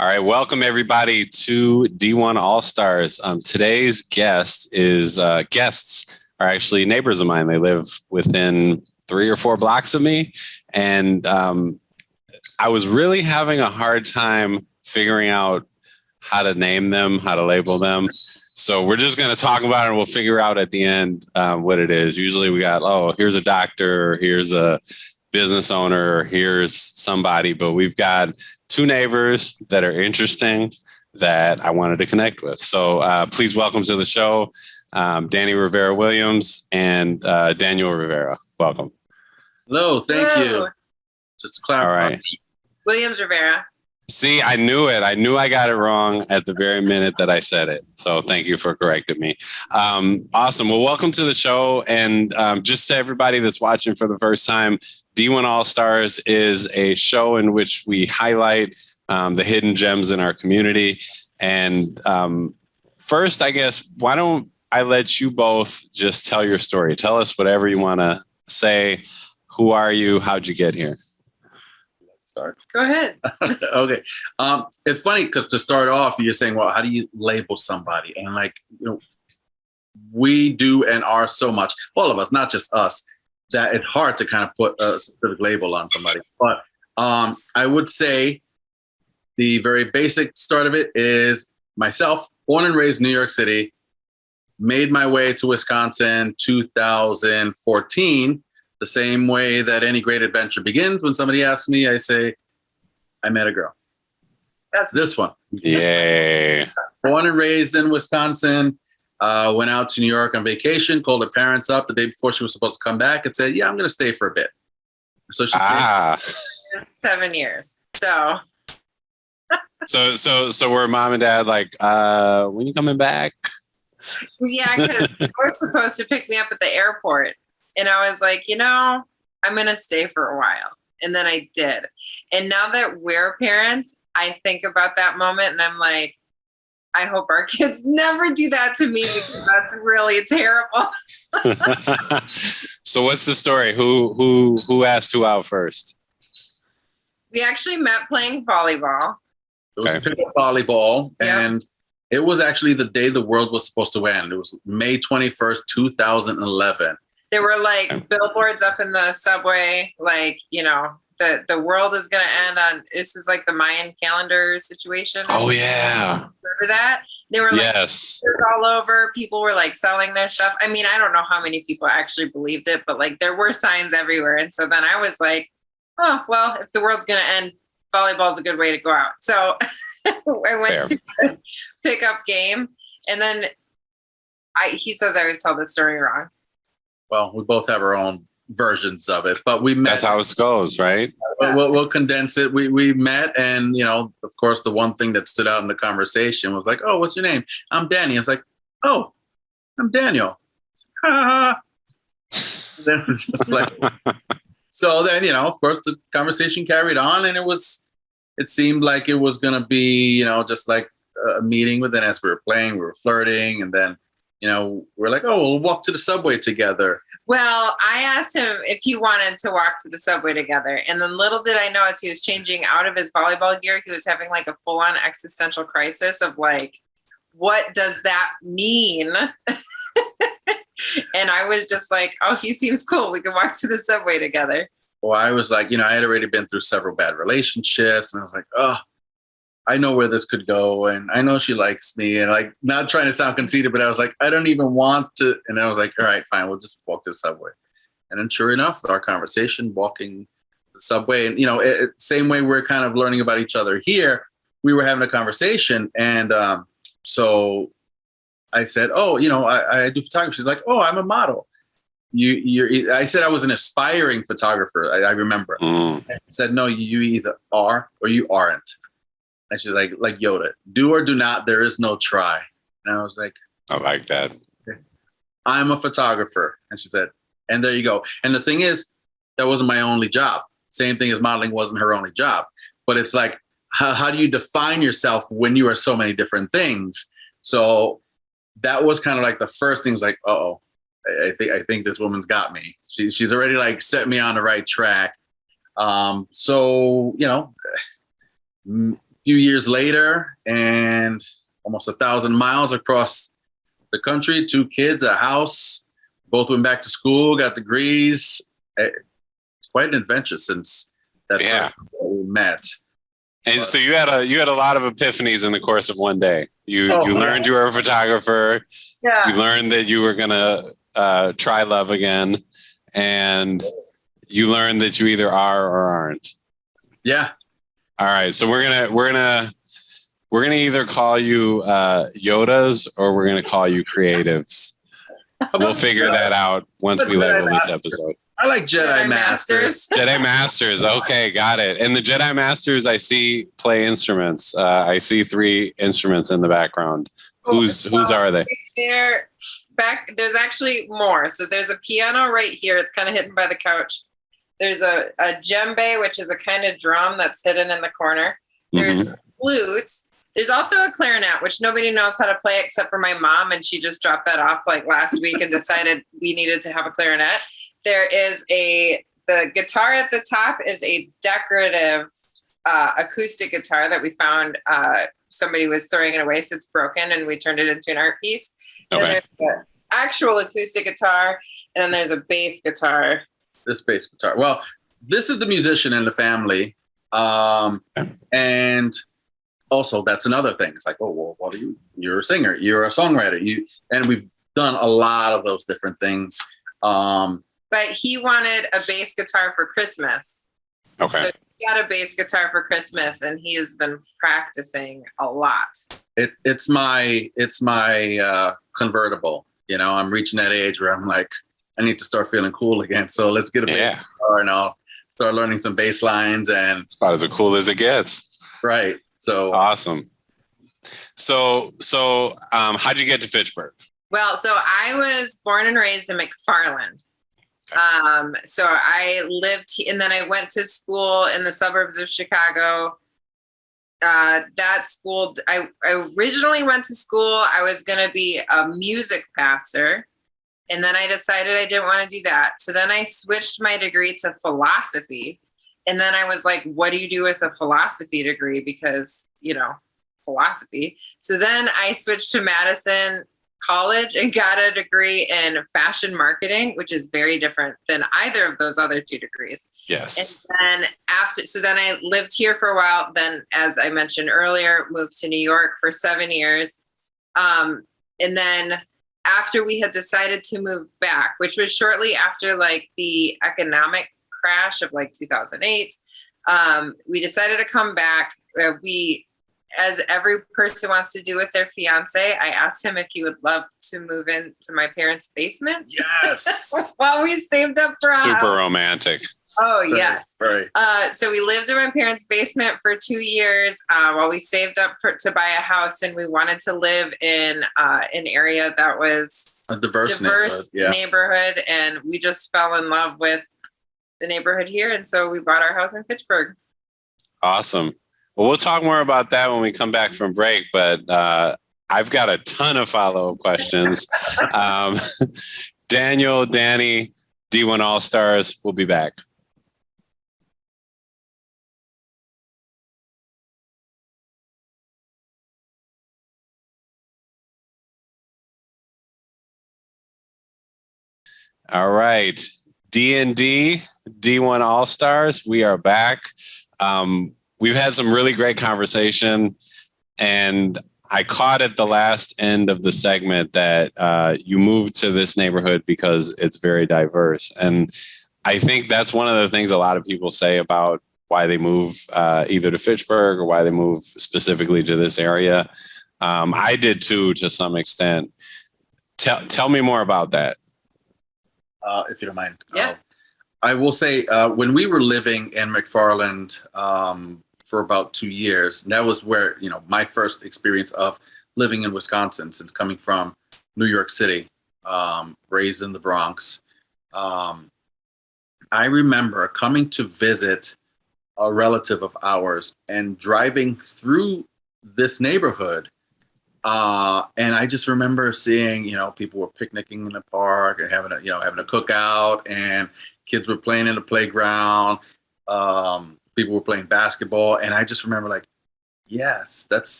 All right, welcome everybody to D1 All Stars. Today's guests are actually neighbors of mine. They live within 3 or 4 blocks of me, and I was really having a hard time figuring out how to name them, how to label them. So we're just going to talk about it, and we'll figure out at the end what it is. Usually we got, here's a doctor, here's a business owner, here's somebody, but we've got 2 neighbors that are interesting that I wanted to connect with. So please welcome to the show, Danie Rivera Williams and Daniel Rivera. Welcome. Hello, thank you. Just to clarify. All right. Williams Rivera. See, I knew it. I knew I got it wrong at the very minute that I said it. So thank you for correcting me. Awesome. Well, welcome to the show. And just to everybody that's watching for the first time, D1 All Stars is a show in which we highlight the hidden gems in our community. And first, I guess, why don't I let you both just tell your story? Tell us whatever you want to say. Who are you? How'd you get here? Start. Go ahead. Okay. It's funny because to start off, you're saying, well, how do you label somebody? And we do and are so much, all of us, not just us, that it's hard to kind of put a specific label on somebody. But I would say the very basic start of it is myself, born and raised in New York City, made my way to Wisconsin 2014. The same way that any great adventure begins. When somebody asks me, I say, I met a girl. That's this one. Yay. Born and raised in Wisconsin, went out to New York on vacation, called her parents up the day before she was supposed to come back and said, yeah, I'm going to stay for a bit. So she stayed. 7 years. So were mom and dad like, when you coming back? Yeah, because they were supposed to pick me up at the airport. And I was like, I'm going to stay for a while. And then I did. And now that we're parents, I think about that moment and I'm like, I hope our kids never do that to me because that's really terrible. So what's the story? Who asked who out first? We actually met playing volleyball. It was pickup volleyball. Yep. And it was actually the day the world was supposed to end. It was May 21st, 2011. There were billboards up in the subway, the world is going to end on, this is like the Mayan calendar situation. Oh, yeah. Remember that? They were yes. all over. People were selling their stuff. I mean, I don't know how many people actually believed it, but there were signs everywhere. And so then I was like, oh, well, if the world's going to end, volleyball is a good way to go out. So I went to the pickup game and then he says I always tell this story wrong. Well, we both have our own versions of it, but we met. That's how it goes, right? We'll condense it. We met, and of course, the one thing that stood out in the conversation was like, "Oh, what's your name?" I'm Danny. I was like, "Oh, I'm Daniel." Then so then of course, the conversation carried on, and it seemed like it was gonna be just like a meeting. But then as we were playing, we were flirting, and then. We're like, oh, we'll walk to the subway together. Well, I asked him if he wanted to walk to the subway together. And then little did I know as he was changing out of his volleyball gear, he was having a full-on existential crisis of what does that mean? And I was just like, oh, he seems cool. We can walk to the subway together. Well, I was like, I had already been through several bad relationships. And I was like, oh, I know where this could go. And I know she likes me. And not trying to sound conceited, but I was like, I don't even want to. And I was like, all right, fine. We'll just walk to the subway. And then sure enough, our conversation, walking the subway. And, same way we're kind of learning about each other here, we were having a conversation. And so I said, oh, I do photography. She's like, oh, I'm a model. I said I was an aspiring photographer. I remember. And she said, no, you either are or you aren't. And she's like Yoda, do or do not, there is no try. And I was like, I like that. I'm a photographer. And she said, and there you go. And the thing is, that wasn't my only job. Same thing as modeling wasn't her only job. But it's like, how do you define yourself when you are so many different things? So that was kind of the first thing was like, uh-oh, I think this woman's got me. She's already set me on the right track. So, few years later, and almost 1,000 miles across the country, 2 kids, a house, both went back to school, got degrees. It's quite an adventure since that first we met. And so you had a lot of epiphanies in the course of one day. You learned you were a photographer. Yeah. You learned that you were gonna try love again, and you learned that you either are or aren't. Yeah. All right. So we're gonna either call you Yodas or we're gonna call you creatives. We'll figure that out once we label this episode. I like Jedi Masters. Jedi Masters. Okay, got it. And the Jedi Masters, I see play instruments. I see 3 instruments in the background. Whose are they? They're back. There's actually more. So there's a piano right here. It's kind of hidden by the couch. There's a djembe, which is a kind of drum that's hidden in the corner. There's flutes. There's also a clarinet, which nobody knows how to play except for my mom, and she just dropped that off like last week and decided we needed to have a clarinet. There is the guitar at the top is a decorative acoustic guitar that we found. Somebody was throwing it away, so it's broken, and we turned it into an art piece. Okay. Then there's the actual acoustic guitar, and then there's a bass guitar. This bass guitar. Well, this is the musician in the family, and also that's another thing. It's like, oh, well, what are you? You're a singer. You're a songwriter. And we've done a lot of those different things. But he wanted a bass guitar for Christmas. Okay. So he got a bass guitar for Christmas, and he has been practicing a lot. It's my convertible. You know, I'm reaching that age where I'm like, I need to start feeling cool again. So let's get a bass guitar, and I'll start learning some bass lines. And it's about as cool as it gets. Right. So awesome. So how'd you get to Fitchburg? Well, so I was born and raised in McFarland. So I lived, and then I went to school in the suburbs of Chicago. That school, I originally went to school. I was going to be a music pastor, and then I decided I didn't want to do that. So then I switched my degree to philosophy. And then I was like, what do you do with a philosophy degree? Because, philosophy. So then I switched to Madison College and got a degree in fashion marketing, which is very different than either of those other 2 degrees. Yes. And then then I lived here for a while. Then, as I mentioned earlier, moved to New York for 7 years. And then after we had decided to move back, which was shortly after like the economic crash of like 2008, we decided to come back. As every person wants to do with their fiance, I asked him if he would love to move into my parents' basement. Yes. While we saved up for super romantic. Oh, yes. Right. So we lived in my parents' basement for 2 years while we saved up to buy a house, and we wanted to live in an area that was a diverse neighborhood, and we just fell in love with the neighborhood here, and so we bought our house in Fitchburg. Awesome. Well, we'll talk more about that when we come back from break, but I've got a ton of follow-up questions. Daniel, Danie, D1 All-Stars, we'll be back. All right. D&D, D1 All-Stars, we are back. We've had some really great conversation, and I caught at the last end of the segment that you moved to this neighborhood because it's very diverse. And I think that's one of the things a lot of people say about why they move either to Fitchburg or why they move specifically to this area. I did too, to some extent. Tell me more about that. If you don't mind. Yeah. I will say when we were living in McFarland for about 2 years, and that was where, my first experience of living in Wisconsin, since coming from New York City, raised in the Bronx. I remember coming to visit a relative of ours and driving through this neighborhood. And I just remember seeing, people were picnicking in the park and having a cookout, and kids were playing in the playground. People were playing basketball. And I just remember like, yes,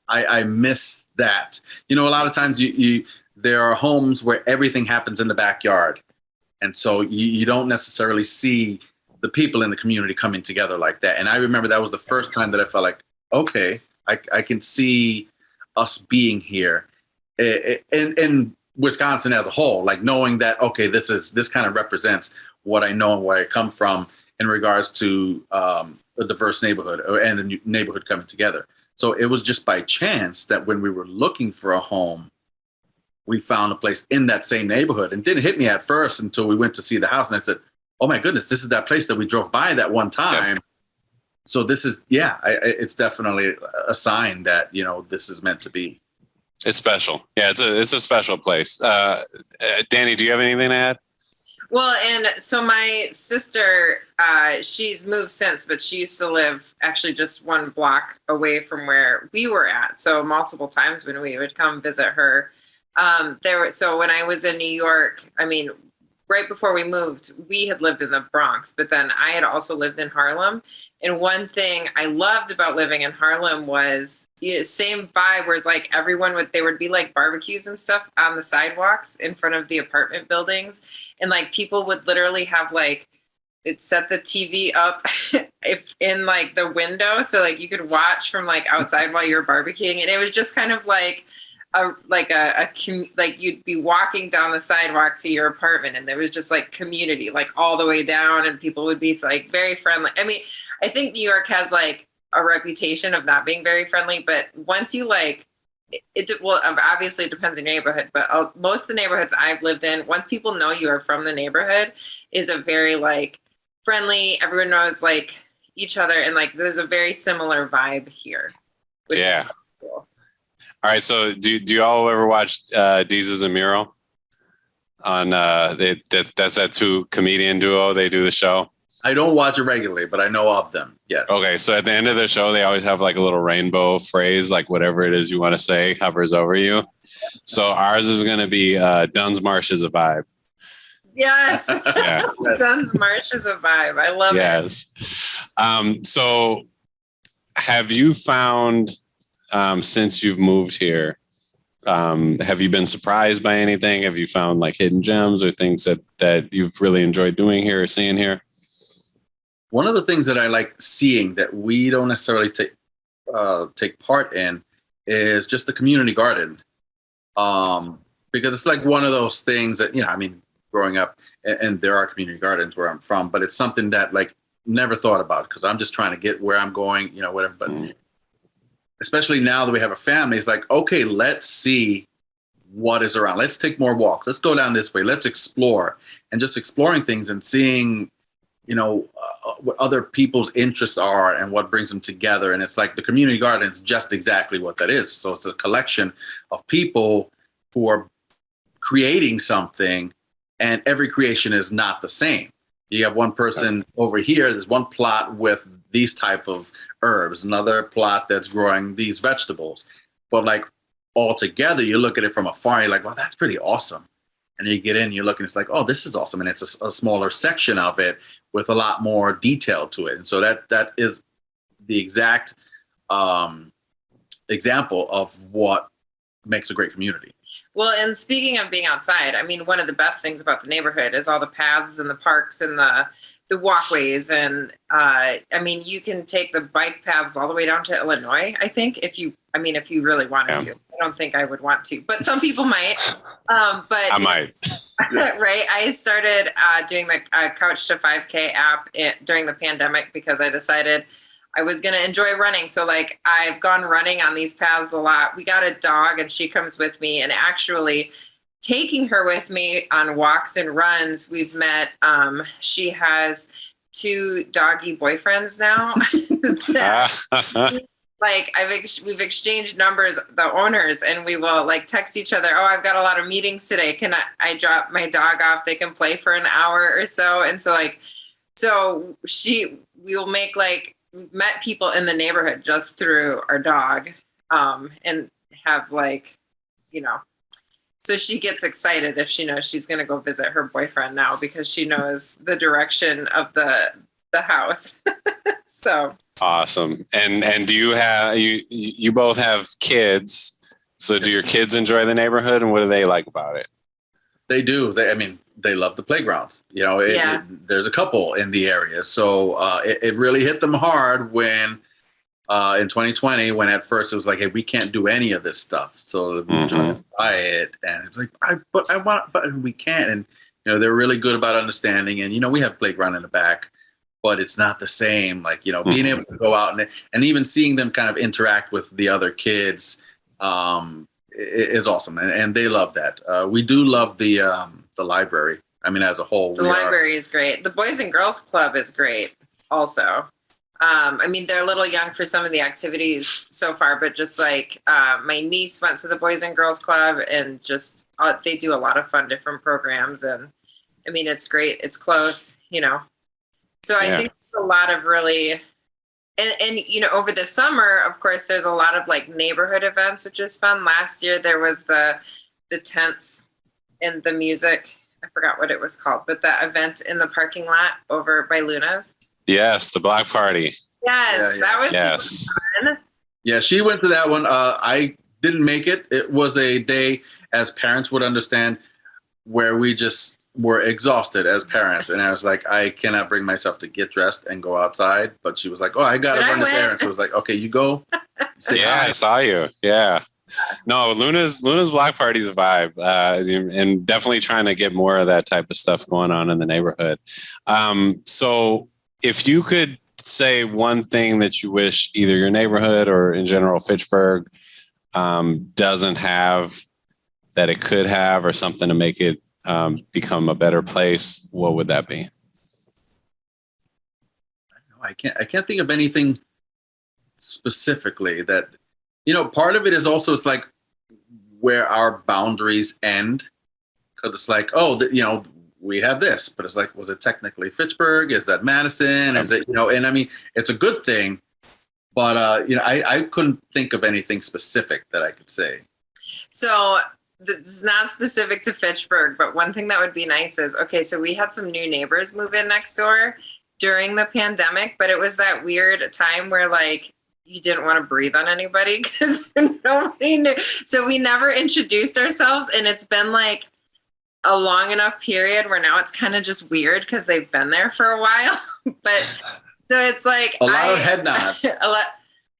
I miss that. A lot of times there are homes where everything happens in the backyard. And so you don't necessarily see the people in the community coming together like that. And I remember that was the first time that I felt like, okay, I can see us being here in Wisconsin as a whole, like knowing that, okay, this kind of represents what I know and where I come from in regards to a diverse neighborhood and a neighborhood coming together. So it was just by chance that when we were looking for a home, we found a place in that same neighborhood, and didn't hit me at first until we went to see the house. And I said, oh my goodness, this is that place that we drove by that one time. Yeah. So this is, it's definitely a sign that, this is meant to be. It's special. Yeah, it's a special place. Danie, do you have anything to add? Well, and so my sister, she's moved since, but she used to live actually just one block away from where we were at. So multiple times when we would come visit her, so when I was in New York, I mean, right before we moved, we had lived in the Bronx, but then I had also lived in Harlem. And one thing I loved about living in Harlem was same vibe, whereas like there would be like barbecues and stuff on the sidewalks in front of the apartment buildings. And like people would literally have like, it set the TV up if in like the window. So like you could watch from like outside while you're barbecuing. And it was just kind of like, you'd be walking down the sidewalk to your apartment and there was just like community, like all the way down, and people would be like very friendly. I mean, I think New York has like a reputation of not being very friendly, but once you like, obviously it depends on your neighborhood, but most of the neighborhoods I've lived in, once people know you are from the neighborhood, is a very like friendly, everyone knows like each other, and like there's a very similar vibe here, which is really cool. All right, so do you all ever watch Deezus and Miro? On that's that two comedian duo. They do the show. I don't watch it regularly, but I know of them. Yes. Okay, so at the end of the show, they always have like a little rainbow phrase, like whatever it is you want to say hovers over you. So ours is going to be Dunn's Marsh is a vibe. Yes. Yeah. Dunn's Marsh is a vibe. I love it. Yes. So have you found, since you've moved here, have you been surprised by anything? Have you found like hidden gems or things that you've really enjoyed doing here or seeing here? One of the things that I like seeing that we don't necessarily take part in is just the community garden. Because it's like one of those things that, I mean, growing up, and there are community gardens where I'm from, but it's something that like never thought about because I'm just trying to get where I'm going, whatever. But especially now that we have a family, it's like, okay, let's see what is around. Let's take more walks. Let's go down this way. Let's explore. And just exploring things and seeing, what other people's interests are and what brings them together. And it's like the community garden is just exactly what that is. So it's a collection of people who are creating something, and every creation is not the same. You have one person over here, there's one plot with these type of herbs, another plot that's growing these vegetables. But like all together, you look at it from afar, you're like, well, that's pretty awesome. And you get in, you look, and it's like, oh, this is awesome. And it's a smaller section of it with a lot more detail to it. And so that is the exact example of what makes a great community. Well, and speaking of being outside, I mean, one of the best things about the neighborhood is all the paths and the parks and the walkways. And I mean, you can take the bike paths all the way down to Illinois, I think, if you really wanted to. I don't think I would want to, but some people might. But I might. Right. I started doing the Couch to 5K app during the pandemic because I decided I was going to enjoy running. So like I've gone running on these paths a lot. We got a dog and she comes with me, and actually taking her with me on walks and runs, we've met, she has 2 doggy boyfriends now. Like we've exchanged numbers, the owners, and we will like text each other. Oh, I've got a lot of meetings today. Can I drop my dog off? They can play for an hour or so. And so we'll make like, we've met people in the neighborhood just through our dog, and have like, so she gets excited if she knows she's going to go visit her boyfriend now because she knows the direction of the house. So Awesome. And do you have you both have kids? So do your kids enjoy the neighborhood, and what do they like about it? They do. They love the playgrounds. There's a couple in the area. So it really hit them hard when in 2020, when at first it was like, hey, we can't do any of this stuff. So we tried to buy it, and it's like, but we can't. And they're really good about understanding. And we have playground in the back, but it's not the same. Like being able to go out and even seeing them kind of interact with the other kids is awesome, and they love that. We do love the library. I mean, as a whole, the library is great. The Boys and Girls Club is great also. I mean, they're a little young for some of the activities so far, but just like my niece went to the Boys and Girls Club, and just they do a lot of fun different programs. And I mean, it's great. It's close, So I think there's a lot of really, and over the summer, of course, there's a lot of like neighborhood events, which is fun. Last year there was the tents and the music. I forgot what it was called, but the event in the parking lot over by Luna's. Yes, the block party. Yes, that was super fun. Yeah, she went to that one. I didn't make it. It was a day, as parents would understand, where we just were exhausted as parents. And I was like, I cannot bring myself to get dressed and go outside. But she was like, oh, I got to run this errand. So I was like, okay, you go. I saw you. Yeah. No, Luna's block party's a vibe, and definitely trying to get more of that type of stuff going on in the neighborhood. So if you could say one thing that you wish either your neighborhood or in general Fitchburg doesn't have that it could have, or something to make it become a better place, what would that be? I can't think of anything specifically that, part of it is also, it's like where our boundaries end, because it's like, we have this, but it's like, was it technically Fitchburg? Is that Madison? Is it, and I mean, it's a good thing, but I couldn't think of anything specific that I could say. So this is not specific to Fitchburg, but one thing that would be nice is, okay, so we had some new neighbors move in next door during the pandemic, but it was that weird time where like you didn't want to breathe on anybody because nobody knew. So we never introduced ourselves, and it's been like a long enough period where now it's kind of just weird because they've been there for a while. But so it's like a lot of head nods.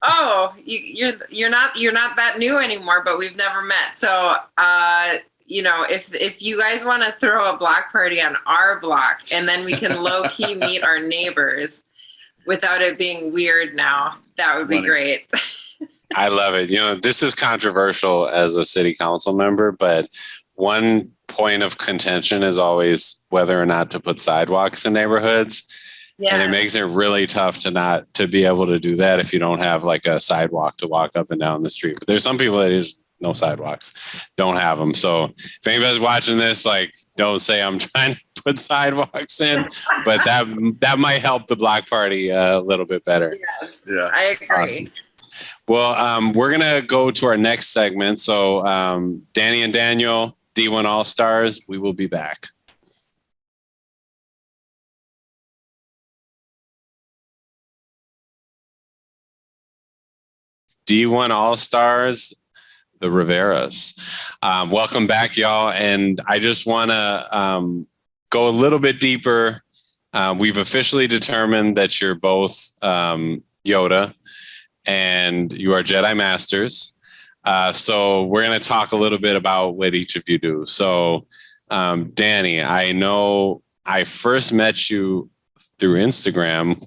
Oh, you're not that new anymore, but we've never met. So if you guys want to throw a block party on our block, and then we can low key meet our neighbors without it being weird now, that would be great. I love it. This is controversial as a city council member, but one point of contention is always whether or not to put sidewalks in neighborhoods. Yeah. And it makes it really tough to be able to do that if you don't have like a sidewalk to walk up and down the street. But there's some people that just no sidewalks, don't have them. So if anybody's watching this, like, don't say I'm trying to put sidewalks in, but that might help the block party a little bit better. Yeah, I agree. Awesome. Well, we're going to go to our next segment. So Danie and Daniel, D1 All-Stars, we will be back. D1 All-Stars, the Riveras. Welcome back, y'all. And I just want to go a little bit deeper. We've officially determined that you're both Yoda and you are Jedi Masters. So we're going to talk a little bit about what each of you do. So Danie, I know I first met you through Instagram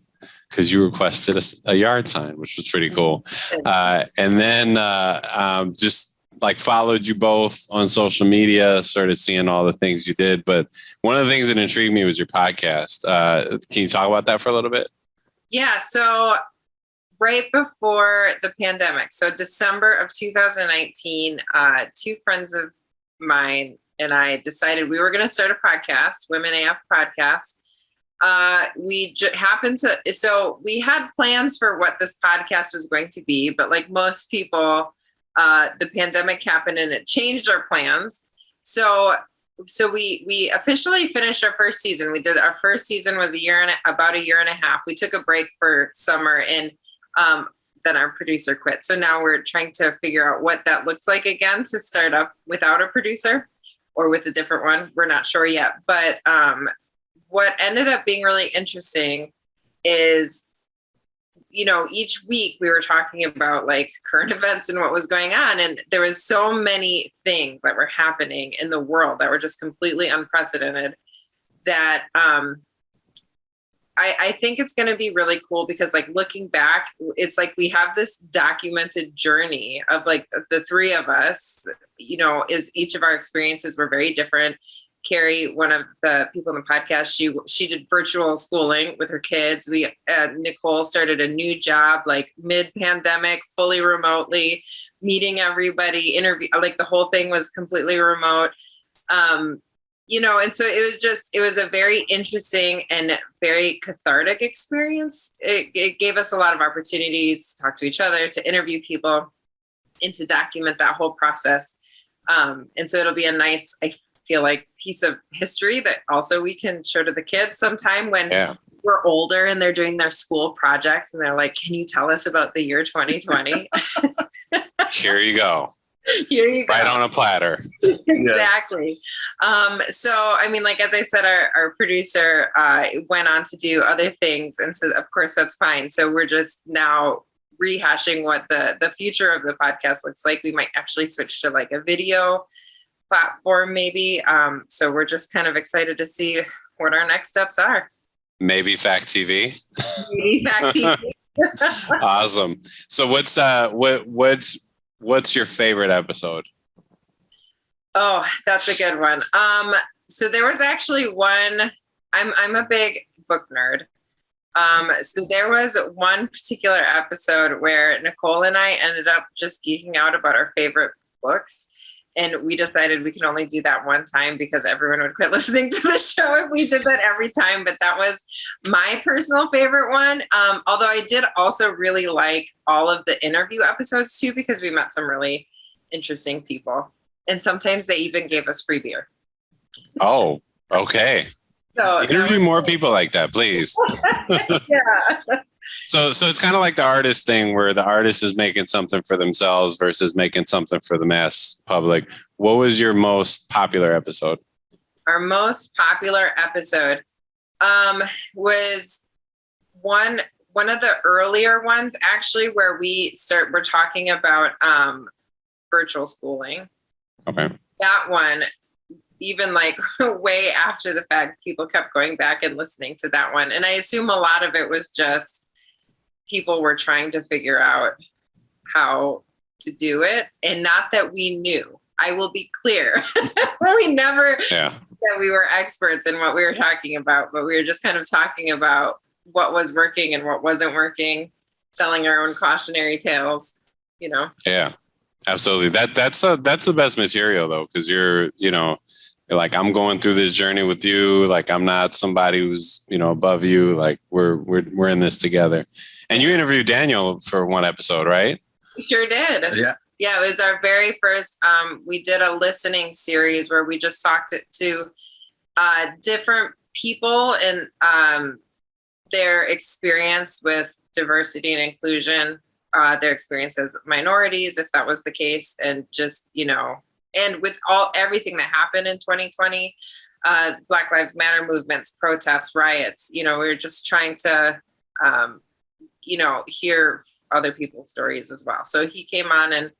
because you requested a yard sign, which was pretty cool. And then just like followed you both on social media, started seeing all the things you did. But one of the things that intrigued me was your podcast. Can you talk about that for a little bit? Yeah. So right before the pandemic, so December of 2019, two friends of mine and I decided we were going to start a podcast, Women AF Podcast. We happened to, so we had plans for what this podcast was going to be, but like most people, the pandemic happened and it changed our plans. So we officially finished our first season. Our first season was about a year and a half. We took a break for summer, and Then our producer quit. So now we're trying to figure out what that looks like again to start up without a producer or with a different one. We're not sure yet. But what ended up being really interesting is, each week we were talking about like current events and what was going on. And there was so many things that were happening in the world that were just completely unprecedented that I think it's going to be really cool because like looking back, it's like we have this documented journey of like the three of us, is each of our experiences were very different. Carrie, one of the people in the podcast, she did virtual schooling with her kids. Nicole started a new job, like mid-pandemic, fully remotely, meeting everybody, interview, like the whole thing was completely remote. And so it was a very interesting and very cathartic experience. It gave us a lot of opportunities to talk to each other, to interview people, and to document that whole process. And so it'll be a nice, I feel like, piece of history that also we can show to the kids sometime when we're older and they're doing their school projects and they're like, can you tell us about the year 2020? Here you go. Here you go. Right on a platter. Exactly. So, I mean, like, as I said, our producer went on to do other things. And so, of course, that's fine. So we're just now rehashing what the future of the podcast looks like. We might actually switch to like a video platform maybe. So we're just kind of excited to see what our next steps are. Maybe Fact TV. Maybe Fact TV. Awesome. So what's your favorite episode? Oh, that's a good one. So there was actually one, I'm a big book nerd. So there was one particular episode where Nicole and I ended up just geeking out about our favorite books. And we decided we could only do that one time because everyone would quit listening to the show if we did that every time. But that was my personal favorite one. Although I did also really like all of the interview episodes too, because we met some really interesting people. And sometimes they even gave us free beer. Oh, okay. So interview more people like that, please. Yeah. So it's kind of like the artist thing where the artist is making something for themselves versus making something for the mass public. What was your most popular episode? Our most popular episode was one of the earlier ones, actually, where we're talking about virtual schooling. Okay. That one, even like way after the fact, people kept going back and listening to that one. And I assume a lot of it was just people were trying to figure out how to do it. And not that we knew. I will be clear. We never said we were experts in what we were talking about, but we were just kind of talking about what was working and what wasn't working, telling our own cautionary tales, Yeah, absolutely. That's the best material though. Cause you're like, I'm going through this journey with you. Like, I'm not somebody who's, above you. Like we're in this together. And you interviewed Daniel for one episode, right? We sure did. Yeah. Yeah. It was our very first, we did a listening series where we just talked to different people and their experience with diversity and inclusion, their experience as minorities, if that was the case. And just, and with everything that happened in 2020, Black Lives Matter movements, protests, riots, we were just trying to, hear other people's stories as well. So he came on and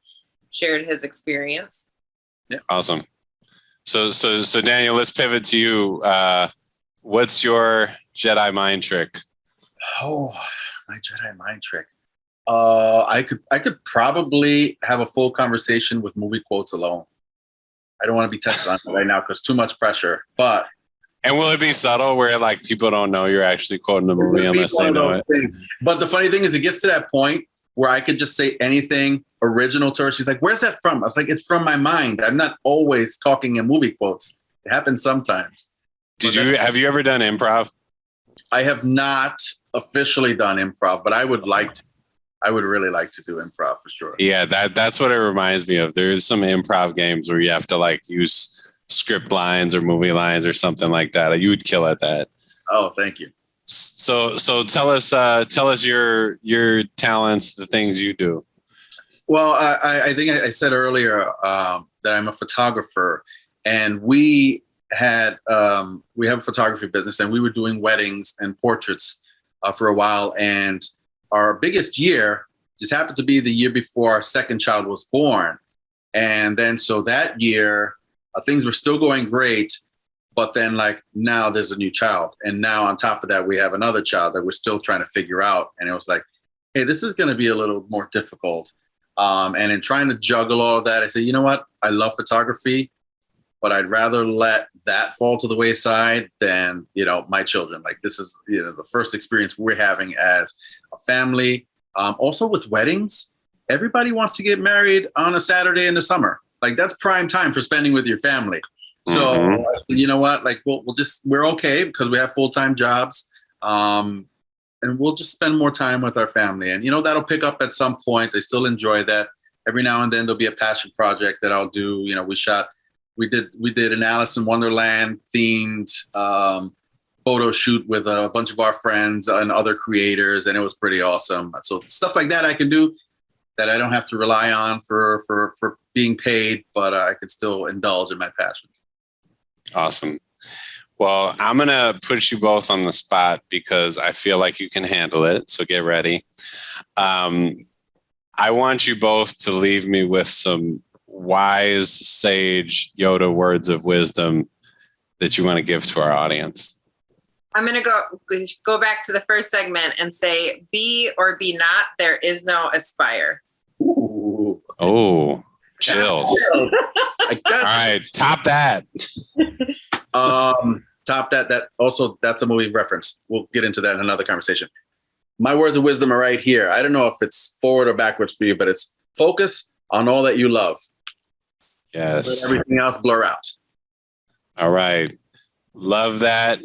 shared his experience. Yeah. Awesome. So Daniel, let's pivot to you. What's your Jedi mind trick? Oh, my Jedi mind trick. I could probably have a full conversation with movie quotes alone. I don't want to be tested on it right now because too much pressure. And will it be subtle where like people don't know you're actually quoting the movie unless they know it? But the funny thing is, it gets to that point where I could just say anything original to her. She's like, "Where's that from?" I was like, "It's from my mind. I'm not always talking in movie quotes. It happens sometimes." Have you ever done improv? I have not officially done improv, but I would really like to do improv for sure. Yeah, that's what it reminds me of. There's some improv games where you have to like use script lines or movie lines or something like that. You would kill at that. Oh, thank you. So tell us your talents, the things you do. Well, I think I said earlier that I'm a photographer, and we have a photography business, and we were doing weddings and portraits for a while. And our biggest year just happened to be the year before our second child was born. And then so that year, things were still going great. But then like now there's a new child. And now on top of that, we have another child that we're still trying to figure out. And it was like, hey, this is going to be a little more difficult. And in trying to juggle all of that, I said, you know what? I love photography, but I'd rather let that fall to the wayside than, my children. Like this is, the first experience we're having as a family. Also with weddings, everybody wants to get married on a Saturday in the summer. Like that's prime time for spending with your family. So you know what? Like we're okay because we have full-time jobs, and we'll just spend more time with our family. And that'll pick up at some point. I still enjoy that. Every now and then there'll be a passion project that I'll do. We did an Alice in Wonderland themed photo shoot with a bunch of our friends and other creators, and it was pretty awesome. So stuff like that I can do that I don't have to rely on for being paid, but I can still indulge in my passion. Awesome. Well, I'm going to put you both on the spot because I feel like you can handle it. So get ready. I want you both to leave me with some wise, sage Yoda words of wisdom that you want to give to our audience. I'm going to go back to the first segment and say, be or be not, there is no aspire. Ooh. Oh, chills. I got all right, top that. Top that. Also, that's a movie reference. We'll get into that in another conversation. My words of wisdom are right here. I don't know if it's forward or backwards for you, but it's focus on all that you love. Yes. Let everything else blur out. All right. Love that.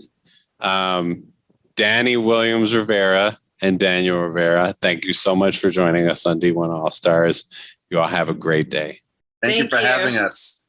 Danie Williams Rivera and Daniel Rivera, thank you so much for joining us on D1 All Stars. You all have a great day. Thank you for having us.